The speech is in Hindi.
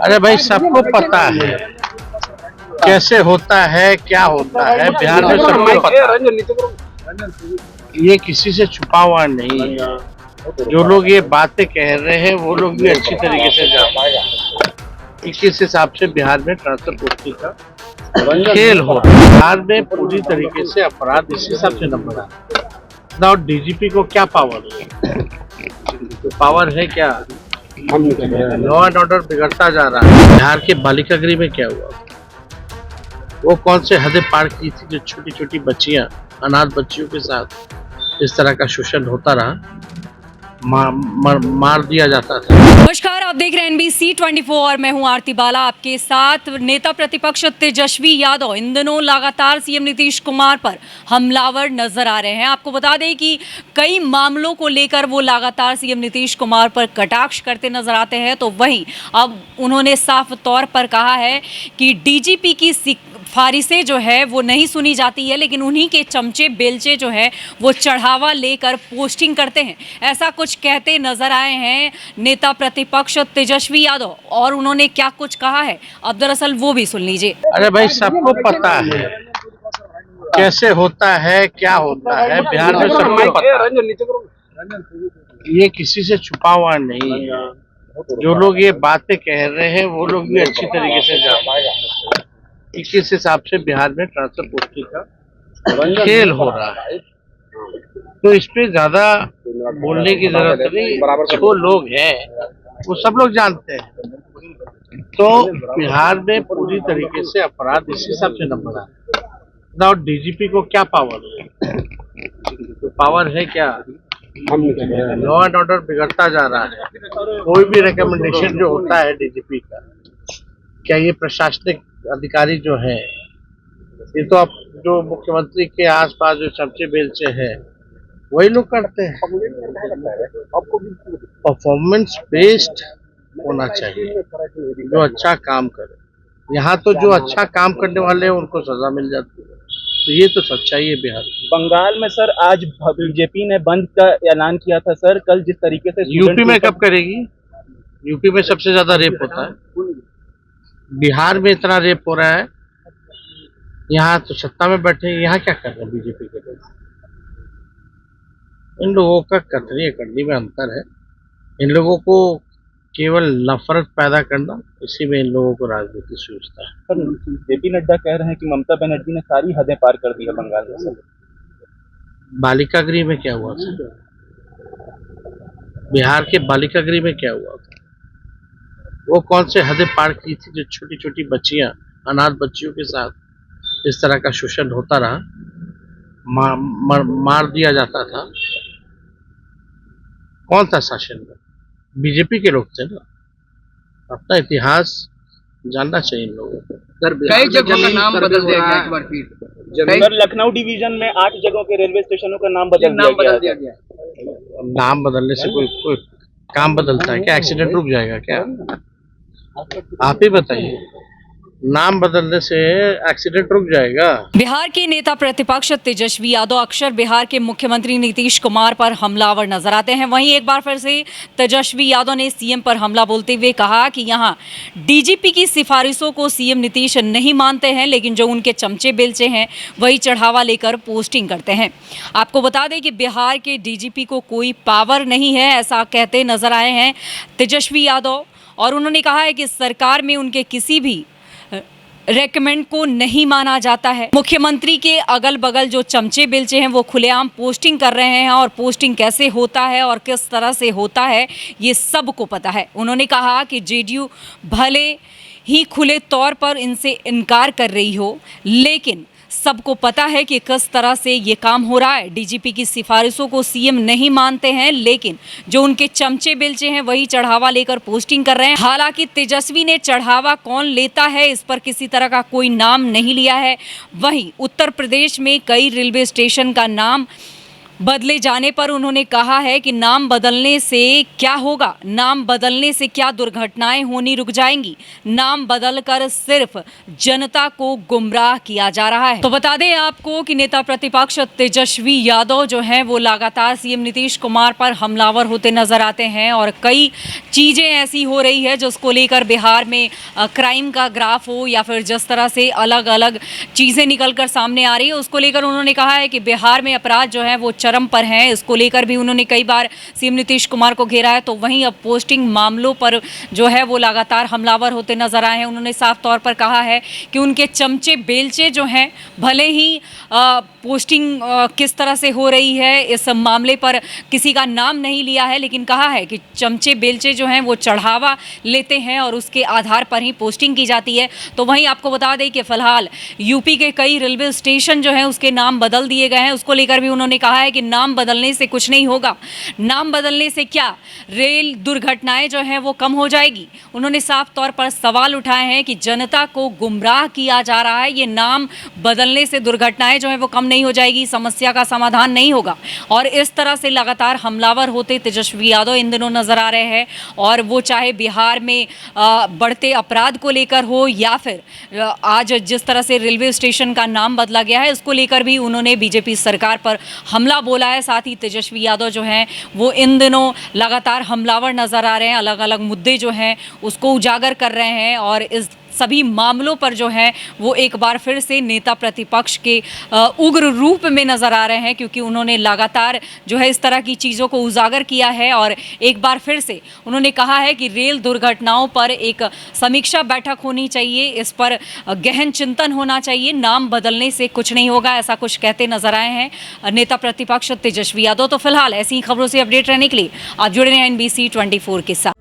अरे भाई, सबको पता है कैसे होता है, क्या होता है बिहार में, सबको पता है। ये किसी से छुपा हुआ नहीं है। जो लोग ये बातें कह रहे हैं वो लोग भी अच्छी तरीके से जानते हैं कि किस हिसाब से बिहार में ट्रांसफर पोस्टिंग का खेल हो रहा है। बिहार में पूरी तरीके से अपराध इस हिसाब से नंबर आ रहा है। डीजीपी को क्या पावर है? पावर है क्या? लॉ एंड ऑर्डर बिगड़ता जा रहा है। बिहार के बालिका गृह में क्या हुआ? वो कौन से हदें पार की थी जो छोटी छोटी बच्चियां, अनाथ बच्चियों के साथ इस तरह का शोषण होता रहा, मार दिया जाता था। नमस्कार, आप देख रहे हैं NBC 24 और मैं हूं आरती बाला आपके साथ। नेता प्रतिपक्ष तेजस्वी यादव इन दिनों लगातार सीएम नीतीश कुमार पर हमलावर नजर आ रहे हैं। आपको बता दें कि कई मामलों को लेकर वो लगातार सीएम नीतीश कुमार पर कटाक्ष करते नजर आते हैं, तो वहीं अब उन्होंने साफ तौर पर कहा है कि डीजीपी की सिफारिशें जो है वो नहीं सुनी जाती है, लेकिन उन्हीं के चमचे बेलचे जो है वो चढ़ावा लेकर पोस्टिंग करते हैं। ऐसा कुछ कहते नजर आए हैं नेता प्रतिपक्ष तेजस्वी यादव, और उन्होंने क्या कुछ कहा है अब दरअसल वो भी सुन लीजिए। अरे भाई, सबको पता है कैसे होता है, क्या होता है बिहार में, सबको पता है। ये किसी से छुपा हुआ नहीं है। जो लोग ये बातें कह रहे हैं वो लोग भी अच्छी तरीके से जानते हैं कि किस हिसाब से बिहार में ट्रांसफर पोस्टिंग का खेल हो रहा है। तो इस पे ज्यादा बोलने की जरूरत नहीं। जो लोग हैं वो सब लोग जानते हैं। तो बिहार में पूरी तरीके से अपराध इस हिसाब से नंबर आ रहा है। डीजीपी को क्या पावर है? पावर है क्या? लॉ एंड ऑर्डर बिगड़ता जा रहा है। कोई भी रिकमेंडेशन जो होता है डीजीपी का, क्या ये प्रशासनिक अधिकारी जो है, ये तो अब जो मुख्यमंत्री के आसपास जो चमचे बेलचे हैं वही लोग करते हैं। परफॉर्मेंस बेस्ड होना चाहिए, जो अच्छा काम करे। यहाँ तो जो अच्छा काम करने वाले हैं उनको सजा मिल जाती है। तो ये तो सच्चाई है बिहार की। बंगाल में सर आज बीजेपी ने बंद का ऐलान किया था सर। कल जिस तरीके से यूपी में कब करेगी? यूपी में सबसे ज्यादा रेप होता है। बिहार में इतना रेप हो रहा है, यहाँ तो सत्ता में बैठे, यहाँ क्या कर रहे हैं बीजेपी के लोग? इन लोगों का कतरी कड़नी में अंतर है। इन लोगों को केवल नफरत पैदा करना, इसी में इन लोगों को राजनीति सूझता है। सर जेपी नड्डा कह रहे हैं कि ममता बनर्जी ने सारी हदें पार कर दी है बंगाल में। सर बालिका गृह में क्या हुआ था? बिहार के बालिका गृह में क्या हुआ था? वो कौन से हदें पार की थी जो छोटी छोटी बच्चियां, अनाथ बच्चियों के साथ इस तरह का शोषण होता रहा, मार दिया जाता था? कौन था शासन में? बीजेपी के लोग थे ना। अपना इतिहास जानना चाहिए इन लोगों को। कई जगहों का नाम बदल दिया गया, एक बार फिर सर लखनऊ डिवीजन में 8 जगहों के रेलवे स्टेशनों का नाम बदल दिया गया। नाम बदलने से कोई काम बदलता है क्या? एक्सीडेंट रुक जाएगा क्या? आप ही बताइए, नाम बदलने से एक्सीडेंट रुक जाएगा? बिहार के नेता प्रतिपक्ष तेजस्वी यादव अक्सर बिहार के मुख्यमंत्री नीतीश कुमार पर हमलावर नजर आते हैं। वहीं एक बार फिर से तेजस्वी यादव ने सीएम पर हमला बोलते हुए कहा कि यहां डीजीपी की सिफारिशों को सीएम नीतीश नहीं मानते हैं, लेकिन जो उनके चमचे बेलचे हैं वही चढ़ावा लेकर पोस्टिंग करते हैं। आपको बता दें कि बिहार के डीजीपी को कोई पावर नहीं है, ऐसा कहते नजर आए हैं तेजस्वी यादव, और उन्होंने कहा है कि सरकार में उनके किसी भी रेकमेंड को नहीं माना जाता है। मुख्यमंत्री के अगल बगल जो चमचे बेलचे हैं वो खुलेआम पोस्टिंग कर रहे हैं, और पोस्टिंग कैसे होता है और किस तरह से होता है ये सबको पता है। उन्होंने कहा कि जेडीयू भले ही खुले तौर पर इनसे इनकार कर रही हो, लेकिन सबको पता है कि किस तरह से ये काम हो रहा है। डीजीपी की सिफारिशों को सीएम नहीं मानते हैं, लेकिन जो उनके चमचे बेलचे हैं वही चढ़ावा लेकर पोस्टिंग कर रहे हैं। हालांकि तेजस्वी ने चढ़ावा कौन लेता है इस पर किसी तरह का कोई नाम नहीं लिया है। वहीं उत्तर प्रदेश में कई रेलवे स्टेशन का नाम बदले जाने पर उन्होंने कहा है कि नाम बदलने से क्या होगा, नाम बदलने से क्या दुर्घटनाएं होनी रुक जाएंगी, नाम बदलकर सिर्फ जनता को गुमराह किया जा रहा है। तो बता दें आपको कि नेता प्रतिपक्ष तेजस्वी यादव जो हैं वो लगातार सीएम नीतीश कुमार पर हमलावर होते नजर आते हैं और कई चीजें ऐसी हो रही है जिसको लेकर बिहार में क्राइम का ग्राफ हो या फिर जिस तरह से अलग अलग चीजें निकलकर सामने आ रही है उसको लेकर उन्होंने कहा है कि बिहार में अपराध जो है वो चरम पर हैं। इसको लेकर भी उन्होंने कई बार सीएम नीतीश कुमार को घेरा है। तो वहीं अब पोस्टिंग मामलों पर जो है वो लगातार हमलावर होते नजर आए हैं। उन्होंने साफ तौर पर कहा है कि उनके चमचे बेलचे जो हैं भले ही पोस्टिंग किस तरह से हो रही है इस मामले पर किसी का नाम नहीं लिया है, लेकिन कहा है कि चमचे बेलचे जो हैं वो चढ़ावा लेते हैं और उसके आधार पर ही पोस्टिंग की जाती है। तो वहीं आपको बता दें कि फिलहाल यूपी के कई रेलवे स्टेशन जो हैं उसके नाम बदल दिए गए हैं। उसको लेकर भी उन्होंने कहा है कि नाम बदलने से कुछ नहीं होगा, नाम बदलने से क्या रेल दुर्घटनाएं जो हैं वो कम हो जाएगी। उन्होंने साफ तौर पर सवाल उठाए हैं कि जनता को गुमराह किया जा रहा है, ये नाम बदलने से दुर्घटनाएं जो हैं वो कम नहीं हो जाएगी, समस्या का समाधान नहीं होगा। और इस तरह से लगातार हमलावर होते तेजस्वी यादव इन दिनों नजर आ रहे हैं और वो चाहे बिहार में बढ़ते अपराध को लेकर हो या फिर आज जिस तरह से रेलवे स्टेशन का नाम बदला गया है उसको लेकर भी उन्होंने बीजेपी सरकार पर हमला बोला है। साथ ही तेजस्वी यादव जो हैं वो इन दिनों लगातार हमलावर नजर आ रहे हैं, अलग अलग मुद्दे जो हैं उसको उजागर कर रहे हैं और इस सभी मामलों पर जो है वो एक बार फिर से नेता प्रतिपक्ष के उग्र रूप में नजर आ रहे हैं, क्योंकि उन्होंने लगातार जो है इस तरह की चीज़ों को उजागर किया है और एक बार फिर से उन्होंने कहा है कि रेल दुर्घटनाओं पर एक समीक्षा बैठक होनी चाहिए, इस पर गहन चिंतन होना चाहिए, नाम बदलने से कुछ नहीं होगा, ऐसा कुछ कहते नजर आए हैं नेता प्रतिपक्ष तेजस्वी यादव। तो फिलहाल ऐसी ही खबरों से अपडेट रहने के लिए आप जुड़े रहें NBC 24 के साथ।